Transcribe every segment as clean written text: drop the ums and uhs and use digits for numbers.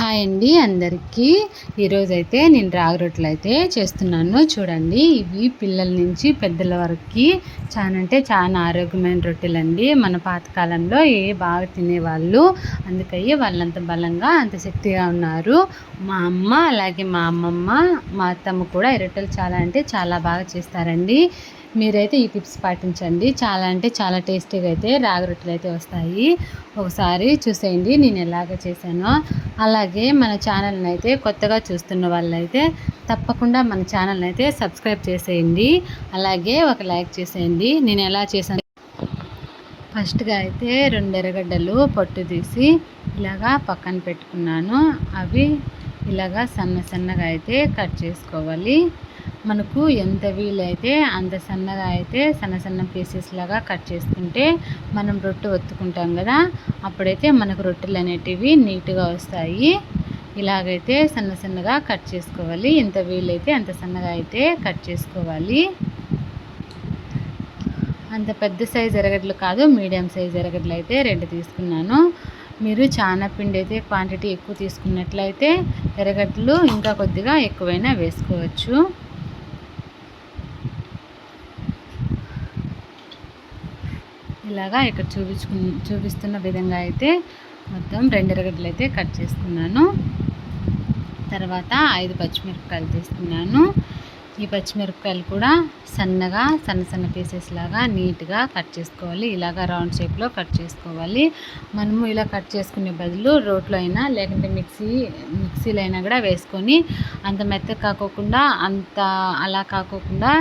Hi అండి అందరికీ. ఈరోజైతే నేను రాగి రొట్టెలు అయితే చేస్తున్నాను. చూడండి, ఇవి పిల్లల నుంచి పెద్దల వరకు చాలా ఆరోగ్యమైన రొట్టెలు అండి. మన పాతకాలంలో బాగా తినేవాళ్ళు, అందుకని వాళ్ళంత బలంగా అంత శక్తిగా ఉన్నారు. మా అమ్మ అలాగే మా అమ్మమ్మ మా అత్తమ్మ కూడా ఈ రొట్టెలు చాలా బాగా చేస్తారండి. మీరైతే ఈ టిప్స్ పాటించండి. చాలా టేస్టీగా అయితే రాగి రొట్టెలు అయితే వస్తాయి. ఒకసారి చూసేయండి నేను ఎలాగ చేశానో. అలాగే మన ఛానల్ని అయితే కొత్తగా చూస్తున్న వాళ్ళైతే తప్పకుండా మన ఛానల్ని అయితే సబ్స్క్రైబ్ చేసేయండి. అలాగే ఒక లైక్ చేసేయండి. నేను ఎలా చేశాను, ఫస్ట్గా అయితే 2 ఎర్రగడ్డలు పొట్టు తీసి ఇలాగా పక్కన పెట్టుకున్నాను. అవి ఇలాగా సన్నగా అయితే కట్ చేసుకోవాలి. మనకు ఎంత వీలైతే అంత సన్నగా అయితే సన్న పీసెస్ లాగా కట్ చేసుకుంటే మనం రొట్టె ఒత్తుకుంటాం కదా, అప్పుడైతే మనకు రొట్టెలు అనేటివి నీట్గా వస్తాయి. ఇలాగైతే సన్నగా కట్ చేసుకోవాలి. ఎంత వీలైతే అంత సన్నగా అయితే కట్ చేసుకోవాలి. అంత పెద్ద సైజు ఎర్రగడ్డలు కాదు, మీడియం సైజు ఎర్రగడ్డలు అయితే 2 తీసుకున్నాను. మీరు చాలా పిండి అయితే క్వాంటిటీ ఎక్కువ తీసుకున్నట్లయితే ఎర్రగడ్డలు ఇంకా కొద్దిగా ఎక్కువైనా వేసుకోవచ్చు. ఇలాగా ఇక్కడ చూపిస్తున్న విధంగా అయితే మొత్తం 2 ఎర్రగడ్డలు అయితే కట్ చేసుకున్నాను. తర్వాత 5 పచ్చిమిరపకాయలు తీసుకున్నాను. ఈ పచ్చిమిరపకాయలు కూడా సన్న పీసెస్ లాగా నీట్గా కట్ చేసుకోవాలి. ఇలాగా రౌండ్ షేప్లో కట్ చేసుకోవాలి. మనము ఇలా కట్ చేసుకునే బదులు రోట్లో అయినా లేకుంటే మిక్సీలో అయినా కూడా వేసుకొని అంత మెత్తగా కాకోకుండా అలా కాకోకుండా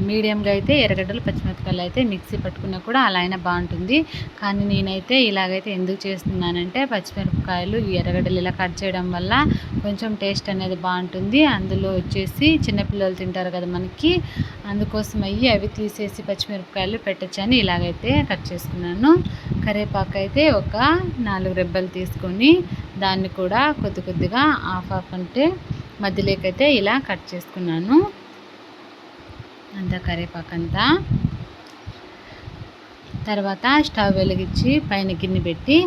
మీడియంగా అయితే ఎర్రగడ్డలు పచ్చిమిరపకాయలు అయితే మిక్సీ పట్టుకున్నా కూడా అలా అయినా బాగుంటుంది. కానీ నేనైతే ఇలాగైతే ఎందుకు చేస్తున్నానంటే పచ్చిమిరపకాయలు ఈ ఎర్రగడ్డలు ఇలా కట్ చేయడం వల్ల కొంచెం టేస్ట్ అనేది బాగుంటుంది. అందులో వచ్చేసి చిన్నపిల్లలు తింటారు కదా మనకి, అందుకోసం అవి తీసేసి పచ్చిమిరపకాయలు పెట్టచ్చని ఇలాగైతే కట్ చేసుకున్నాను. కరివేపాకు అయితే ఒక 4 రెబ్బలు తీసుకొని దాన్ని కూడా కొద్దిగా హాఫ్ అంటే మధ్యలోకైతే ఇలా కట్ చేసుకున్నాను. అంతా కరివేపాకు అంతా. తర్వాత స్టవ్ వెలిగించి పైన గిన్నె పెట్టి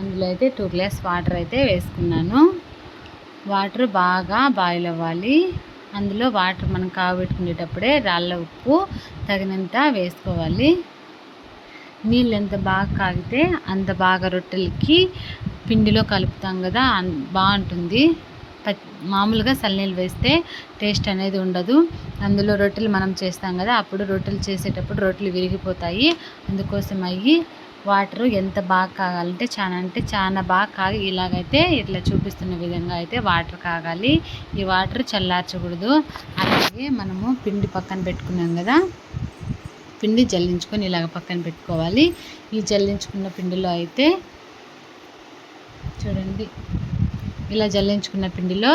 అందులో అయితే 2 గ్లాస్ వాటర్ అయితే వేసుకున్నాను. వాటర్ బాగా బాయిల్ అవ్వాలి. అందులో వాటర్ మనం కాగబెట్టుకునేటప్పుడే రాళ్ళ ఉప్పు తగినంత వేసుకోవాలి. నీళ్ళు ఎంత బాగా కాగితే అంత బాగా రొట్టెలకి పిండిలో కలుపుతాం కదా, బాగుంటుంది. మామూలుగా చల్లనీళ్ళు వేస్తే టేస్ట్ అనేది ఉండదు. అందులో రొట్టెలు మనం చేస్తాం కదా, అప్పుడు రొట్టెలు చేసేటప్పుడు రొట్టెలు విరిగిపోతాయి. అందుకోసం వాటర్ ఎంత బాగా కాగాలంటే చాలా బాగా కాగి ఇలాగైతే ఇట్లా చూపిస్తున్న విధంగా అయితే వాటర్ కాగాలి. ఈ వాటర్ చల్లార్చకూడదు. అలాగే మనము పిండి పక్కన పెట్టుకున్నాం కదా, పిండి జల్లించుకొని ఇలాగ పక్కన పెట్టుకోవాలి. ఈ జల్లించుకున్న పిండిలో అయితే చూడండి, ఇలా జల్లించుకున్న పిండిలో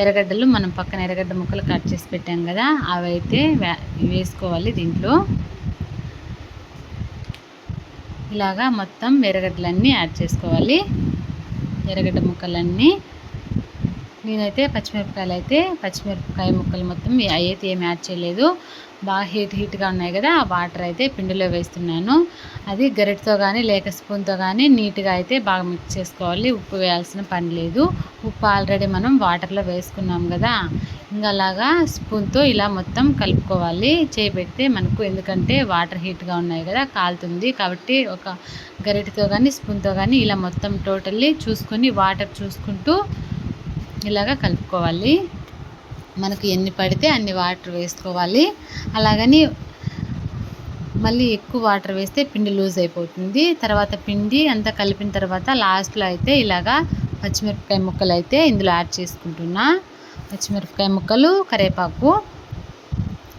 ఎర్రగడ్డలు మనం పక్కన ఎర్రగడ్డ ముక్కలు కట్ చేసి పెట్టాం కదా, అవి అయితే వేసుకోవాలి. దీంట్లో ఇలాగా మొత్తం ఎర్రగడ్డలన్నీ యాడ్ చేసుకోవాలి. ఎర్రగడ్డ ముక్కలన్నీ. నేనైతే పచ్చిమిరపకాయ ముక్కలు మొత్తం అయితే ఏమి యాడ్ చేయలేదు. బాగా హీట్గా ఉన్నాయి కదా, ఆ వాటర్ అయితే పిండిలో వేస్తున్నాను. అది గరిటతో కానీ లేక స్పూన్తో కానీ నీట్గా అయితే బాగా మిక్స్ చేసుకోవాలి. ఉప్పు వేయాల్సిన పని లేదు. ఉప్పు ఆల్రెడీ మనం వాటర్లో వేసుకున్నాం కదా, ఇంకా అలాగా స్పూన్తో ఇలా మొత్తం కలుపుకోవాలి. చేపెడితే మనకు, ఎందుకంటే వాటర్ హీట్గా ఉన్నాయి కదా, కాలుతుంది. కాబట్టి ఒక గరిటతో కానీ స్పూన్తో కానీ ఇలా మొత్తం టోటల్లీ చూసుకొని వాటర్ చూసుకుంటూ ఇలాగా కలుపుకోవాలి. మనకు ఎన్ని పడితే అన్ని వాటర్ వేసుకోవాలి. అలాగని మళ్ళీ ఎక్కువ వాటర్ వేస్తే పిండి లూజ్ అయిపోతుంది. తర్వాత పిండి అంతా కలిపిన తర్వాత లాస్ట్లో అయితే ఇలాగా పచ్చిమిరపకాయ ముక్కలు అయితే ఇందులో యాడ్ చేసుకుంటున్నా. పచ్చిమిరపకాయ ముక్కలు,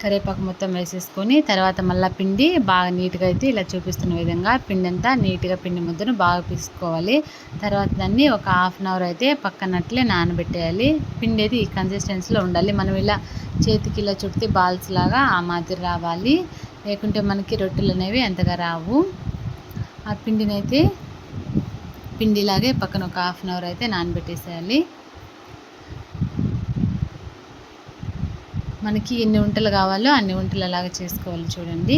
కరివేపాకు మొత్తం వేసేసుకొని తర్వాత మళ్ళీ పిండి బాగా నీట్గా అయితే ఇలా చూపిస్తున్న విధంగా పిండి అంతా నీట్గా పిండి ముద్దను బాగా పీసుకోవాలి. తర్వాత దాన్ని ఒక హాఫ్ అన్ అవర్ అయితే పక్కనట్లే నానబెట్టేయాలి. పిండి అయితే ఈ కన్సిస్టెన్సీలో ఉండాలి. మనం ఇలా చేతికి ఇలా చుడితే బాల్స్ లాగా ఆ మాదిరి రావాలి, లేకుంటే మనకి రొట్టెలు అనేవి అంతగా రావు. ఆ పిండిలాగే పక్కన ఒక హాఫ్ అన్ అవర్ అయితే నానబెట్టేసేయాలి. మనకి ఎన్ని వంటలు కావాలో అన్ని వంటలు అలాగా చేసుకోవాలి. చూడండి,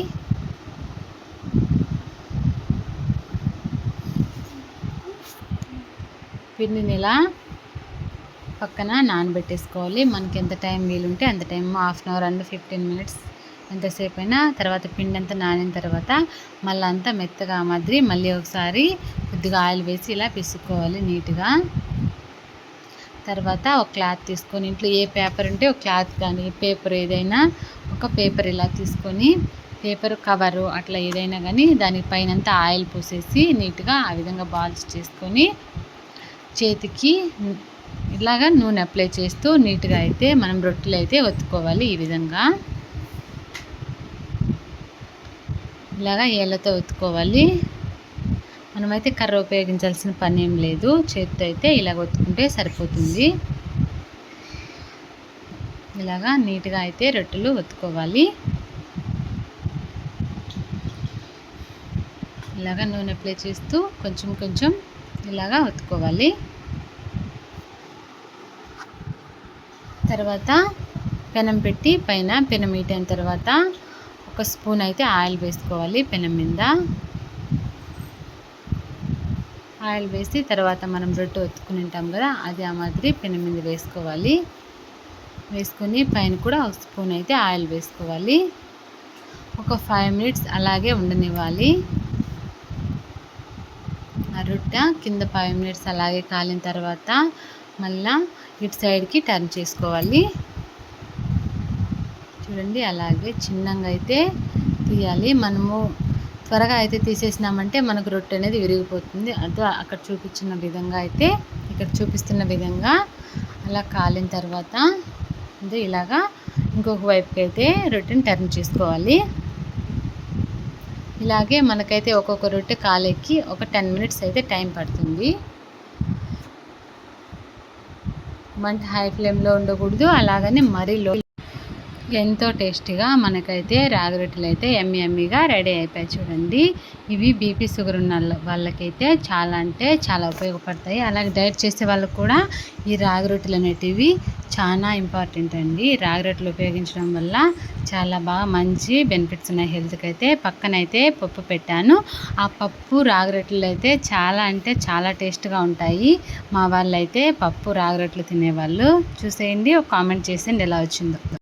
పిండిని ఇలా పక్కన నానబెట్టేసుకోవాలి. మనకి ఎంత టైం వీలుంటే అంత time, half an hour and 15 minutes ఎంతసేపు అయినా. తర్వాత పిండి అంతా నానిన తర్వాత మళ్ళీ అంతా మెత్తగా మాదిరి మళ్ళీ ఒకసారి కొద్దిగా ఆయిల్ వేసి ఇలా పిసుకోవాలి నీట్గా. తర్వాత ఒక క్లాత్ తీసుకొని, ఇంట్లో ఏ పేపర్ ఉంటే ఒక క్లాత్ కానీ పేపర్ ఏదైనా ఒక పేపర్ ఇలా తీసుకొని, పేపర్ కవరు అట్లా ఏదైనా కానీ దాని పైనంతా ఆయిల్ పోసేసి నీట్గా ఆ విధంగా బాల్స్ చేసుకొని చేతికి ఇలాగా నూనె అప్లై చేస్తూ నీట్గా అయితే మనం రొట్టెలు అయితే ఒత్తుకోవాలి. ఈ విధంగా ఇలాగా ఏళ్ళతో ఒత్తుకోవాలి. మనమైతే కర్ర ఉపయోగించాల్సిన పని ఏం లేదు, చేతితో అయితే ఇలాగ ఒత్తుకుంటే సరిపోతుంది. ఇలాగా నీట్గా అయితే రొట్టెలు ఒత్తుకోవాలి. ఇలాగా నూనె అప్లై చేస్తూ కొంచెం కొంచెం ఇలాగా ఒత్తుకోవాలి. తర్వాత పెనం పెట్టి పైన పెనం హీట్ అయిన తర్వాత ఒక స్పూన్ అయితే ఆయిల్ వేసుకోవాలి. పెనం మీద ఆయిల్ వేసి తర్వాత మనం రొట్టె ఒత్తుకుని ఉంటాం కదా, అది ఆ మాదిరి పెనం మీద వేసుకోవాలి. వేసుకొని పైన కూడా ఒక స్పూన్ అయితే ఆయిల్ వేసుకోవాలి. ఒక 5 మినిట్స్ అలాగే ఉండనివ్వాలి. ఆ రొట్టె కింద 5 మినిట్స్ అలాగే కాలిన తర్వాత మళ్ళా ఇటు సైడ్కి టర్న్ చేసుకోవాలి. చూడండి, అలాగే చిన్నగా అయితే తీయాలి. మనము త్వరగా అయితే తీసేసినామంటే మనకు రొట్టె అనేది విరిగిపోతుంది. అదో అక్కడ చూపించిన విధంగా అయితే ఇక్కడ చూపిస్తున్న విధంగా అలా కాలిన తర్వాత అదే ఇలాగా ఇంకొక వైపుకి అయితే రొట్టెని టర్న్ చేసుకోవాలి. ఇలాగే మనకైతే ఒక్కొక్క రొట్టె కాలేకి ఒక 10 మినిట్స్ అయితే టైం పడుతుంది. మంట హై ఫ్లేమ్లో ఉండకూడదు, అలాగని మరీ లో. ఎంతో టేస్టీగా మనకైతే రాగి రొట్టెలు అయితే ఎమ్మీగా రెడీ అయిపోయాయి. చూడండి, ఇవి బీపీ షుగర్ ఉన్న వాళ్ళకైతే చాలా అంటే చాలా ఉపయోగపడతాయి. అలాగే డైట్ చేసే వాళ్ళకు కూడా ఈ రాగి రొట్టెలు అనేటివి చాలా ఇంపార్టెంట్ అండి. రాగి రొట్టెలు ఉపయోగించడం వల్ల చాలా బాగా మంచి బెనిఫిట్స్ ఉన్నాయి హెల్త్కి అయితే. పక్కనైతే పప్పు పెట్టాను. ఆ పప్పు రాగి రొట్టెలు అయితే చాలా అంటే చాలా టేస్ట్గా ఉంటాయి. మా వాళ్ళు అయితే పప్పు రాగి రొట్టెలు తినేవాళ్ళు. చూసేయండి, ఒక కామెంట్ చేసేయండి ఎలా వచ్చిందో.